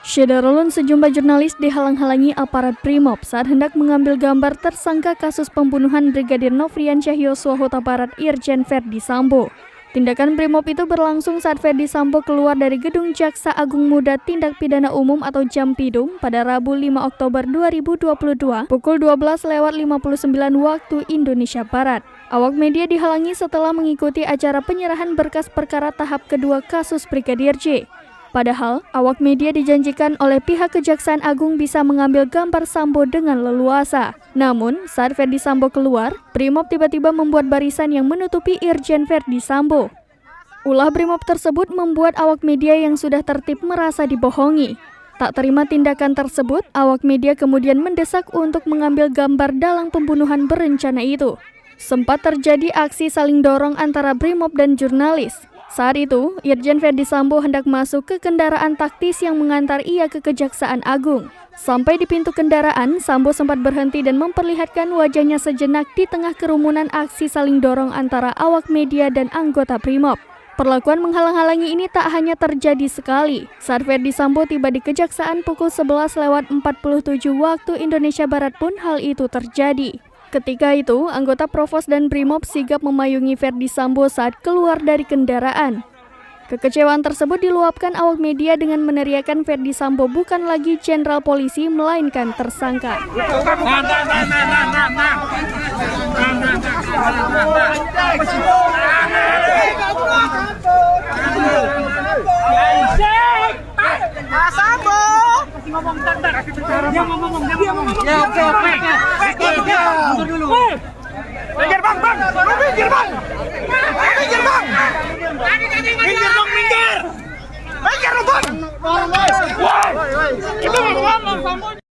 Syederulun sejumlah jurnalis dihalang-halangi aparat Brimob saat hendak mengambil gambar tersangka kasus pembunuhan Brigadir Nofriansyah Yosua Huta Barat Irjen Verdi Sambo. Tindakan Brimob itu berlangsung saat Verdi Sambo keluar dari Gedung Jaksa Agung Muda Tindak Pidana Umum atau Jampidum pada Rabu 5 Oktober 2022 pukul 12:59 waktu Indonesia Barat. Awak media dihalangi setelah mengikuti acara penyerahan berkas perkara tahap kedua kasus Brigadir J. Padahal, awak media dijanjikan oleh pihak Kejaksaan Agung bisa mengambil gambar Sambo dengan leluasa. Namun, saat Verdi Sambo keluar, Brimob tiba-tiba membuat barisan yang menutupi Irjen Verdi Sambo. Ulah Brimob tersebut membuat awak media yang sudah tertib merasa dibohongi. Tak terima tindakan tersebut, awak media kemudian mendesak untuk mengambil gambar dalam pembunuhan berencana itu. Sempat terjadi aksi saling dorong antara Brimob dan jurnalis. Saat itu, Irjen Verdi Sambo hendak masuk ke kendaraan taktis yang mengantar ia ke Kejaksaan Agung. Sampai di pintu kendaraan, Sambo sempat berhenti dan memperlihatkan wajahnya sejenak di tengah kerumunan aksi saling dorong antara awak media dan anggota Brimob. Perlakuan menghalang-halangi ini tak hanya terjadi sekali. Saat Verdi Sambo tiba di Kejaksaan pukul 11:47 waktu Indonesia Barat pun hal itu terjadi. Ketika itu, anggota Provos dan Brimob sigap memayungi Verdi Sambo saat keluar dari kendaraan. Kekecewaan tersebut diluapkan awak media dengan meneriakan Verdi Sambo bukan lagi jenderal polisi, melainkan tersangka. Minggir bang! Minggir bang! Minggir bang! Minggir dong, minggir! Minggir dong bang! Itu bang!